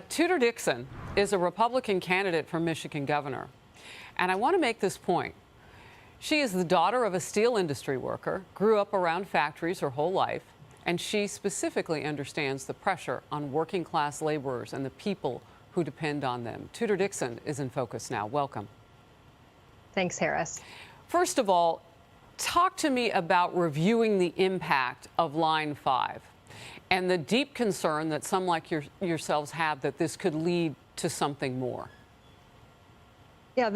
Tudor Dixon is a Republican candidate for Michigan governor. And I want to make this point. She is the daughter of a steel industry worker, grew up around factories her whole life, and she specifically understands the pressure on working class laborers and the people who depend on them. Tudor Dixon is in focus now. Welcome. Thanks, Harris. First of all, talk to me about reviewing the impact of Line 5 and the deep concern that some like yourselves have that this could lead to something more. Yeah,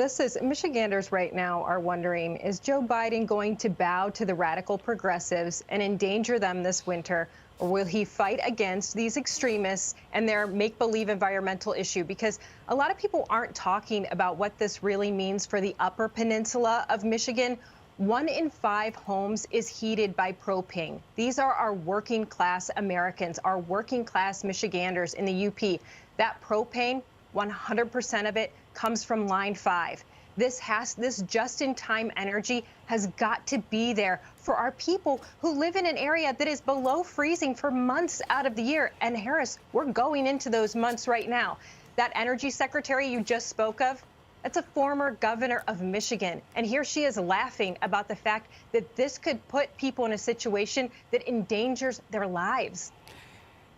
Michiganders right now are wondering, is Joe Biden going to bow to the radical progressives and endanger them this winter? Or will he fight against these extremists and their make-believe environmental issue? Because a lot of people aren't talking about what this really means for the Upper Peninsula of Michigan. 1 in 5 homes is heated by propane. These are our working class Americans, our working class Michiganders in the UP. That propane, 100% of it comes from Line 5. This just-in-time energy has got to be there for our people who live in an area that is below freezing for months out of the year. And Harris, we're going into those months right now. That energy secretary you just spoke of, that's a former governor of Michigan. And here she is laughing about the fact that this could put people in a situation that endangers their lives.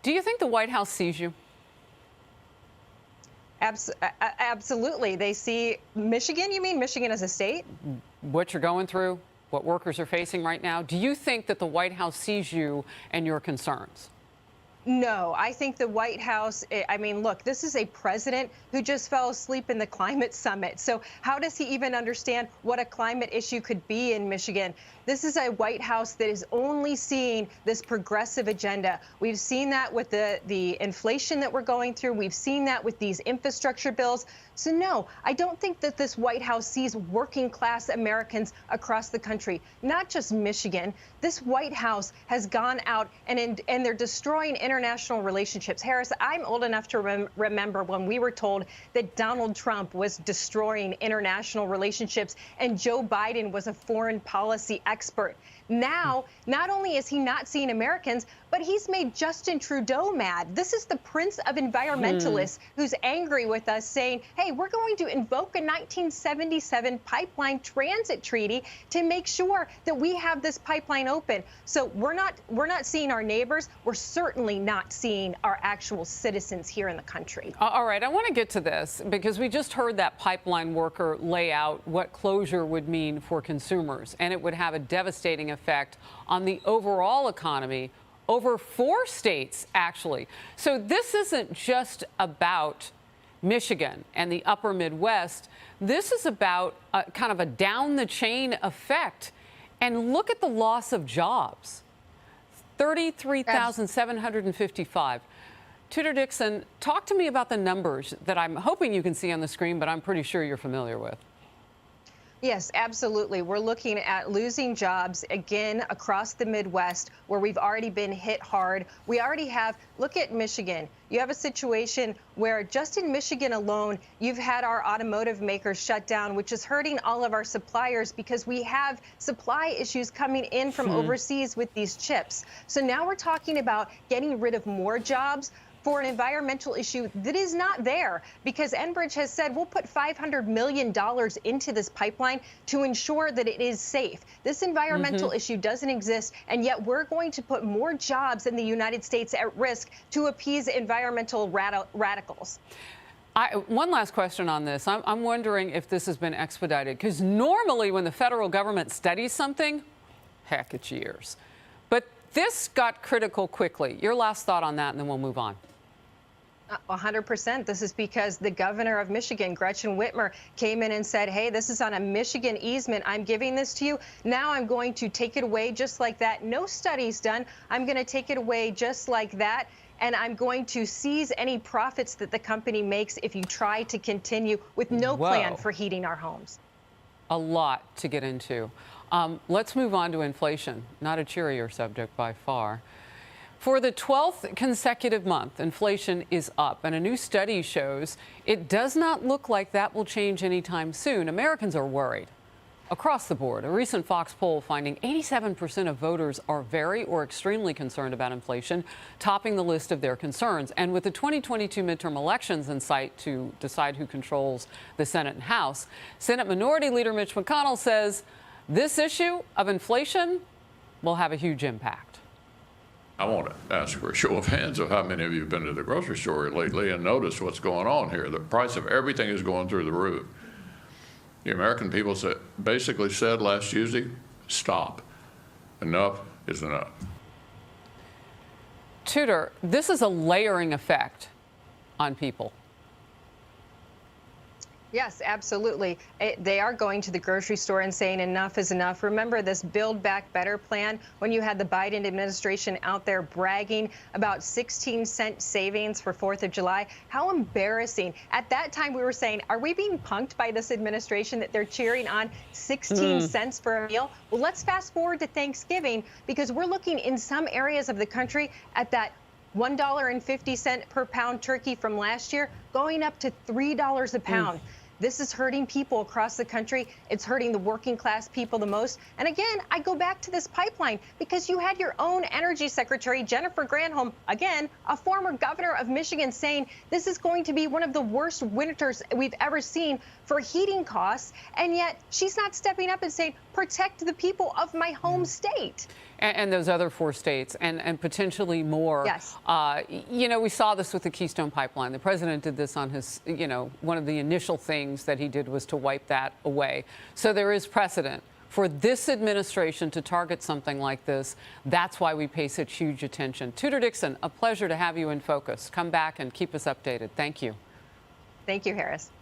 Do you think the White House sees you? Absolutely. They see Michigan. You mean Michigan as a state? What you're going through, what workers are facing right now. Do you think that the White House sees you and your concerns? No, I think the White House, I mean, look, this is a president who just fell asleep in the climate summit. So how does he even understand what a climate issue could be in Michigan? This is a White House that is only seeing this progressive agenda. We've seen that with the inflation that we're going through. We've seen that with these infrastructure bills. So no, I don't think that this White House sees working class Americans across the country, not just Michigan. This White House has gone out and they're destroying international relationships. Harris, I'm old enough to remember when we were told that Donald Trump was destroying international relationships and Joe Biden was a foreign policy expert. Now, not only is he not seeing Americans, but he's made Justin Trudeau mad. This is the prince of environmentalists who's angry with us, saying, hey, we're going to invoke a 1977 pipeline transit treaty to make sure that we have this pipeline open. So we're not seeing our neighbors. We're certainly not seeing our actual citizens here in the country. All right, I want to get to this because we just heard that pipeline worker lay out what closure would mean for consumers, and it would have a devastating effect on the overall economy over 4 states, actually. So this isn't just about Michigan and the upper Midwest. This is about kind of a down-the-chain effect. And look at the loss of jobs, 33,755. Tudor Dixon, talk to me about the numbers that I'm hoping you can see on the screen, but I'm pretty sure you're familiar with. Yes, absolutely. We're looking at losing jobs again across the Midwest where we've already been hit hard. We already have, look at Michigan. You have a situation where just in Michigan alone, you've had our automotive makers shut down, which is hurting all of our suppliers because we have supply issues coming in from overseas with these chips. So now we're talking about getting rid of more jobs for an environmental issue that is not there, because Enbridge has said we'll put $500 million into this pipeline to ensure that it is safe. This environmental issue doesn't exist, and yet we're going to put more jobs in the United States at risk to appease environmental radicals. One last question on this. I'm wondering if this has been expedited, because normally when the federal government studies something, heck, it's years. But this got critical quickly. Your last thought on that, and then we'll move on. 100%. This is because the governor of Michigan, Gretchen Whitmer, came in and said, hey, this is on a Michigan easement. I'm giving this to you. Now I'm going to take it away just like that. No studies done. I'm going to take it away just like that. And I'm going to seize any profits that the company makes if you try to continue with no plan for heating our homes. A lot to get into. Let's move on to inflation. Not a cheerier subject by far. For the 12th consecutive month, inflation is up, and a new study shows it does not look like that will change anytime soon. Americans are worried. across the board. A recent Fox poll finding 87% of voters are very or extremely concerned about inflation, topping the list of their concerns. And with the 2022 midterm elections in sight to decide who controls the Senate and House, Senate Minority Leader Mitch McConnell says this issue of inflation will have a huge impact. I want to ask for a show of hands of how many of you have been to the grocery store lately and noticed what's going on here. The price of everything is going through the roof. The American people basically said last Tuesday, stop. Enough is enough. Tudor, this is a layering effect on people. Yes, absolutely. They are going to the grocery store and saying enough is enough. Remember this Build Back Better plan when you had the Biden administration out there bragging about 16-cent savings for 4th of July? How embarrassing. At that time, we were saying, are we being punked by this administration that they're cheering on 16 cents for a meal? Well, let's fast forward to Thanksgiving because we're looking in some areas of the country at that $1.50 per pound turkey from last year going up to $3 a pound. This is hurting people across the country. It's hurting the working class people the most. And again, I go back to this pipeline because you had your own energy secretary, Jennifer Granholm, again, a former governor of Michigan, saying this is going to be one of the worst winters we've ever seen for heating costs. And yet she's not stepping up and saying, protect the people of my home state. And those other 4 states and potentially more. Yes. You know, we saw this with the Keystone Pipeline. The president did this on his, you know, one of the initial things that he did was to wipe that away. So there is precedent for this administration to target something like this. That's why we pay such huge attention. Tudor Dixon, a pleasure to have you in focus. Come back and keep us updated. Thank you. Thank you, Harris.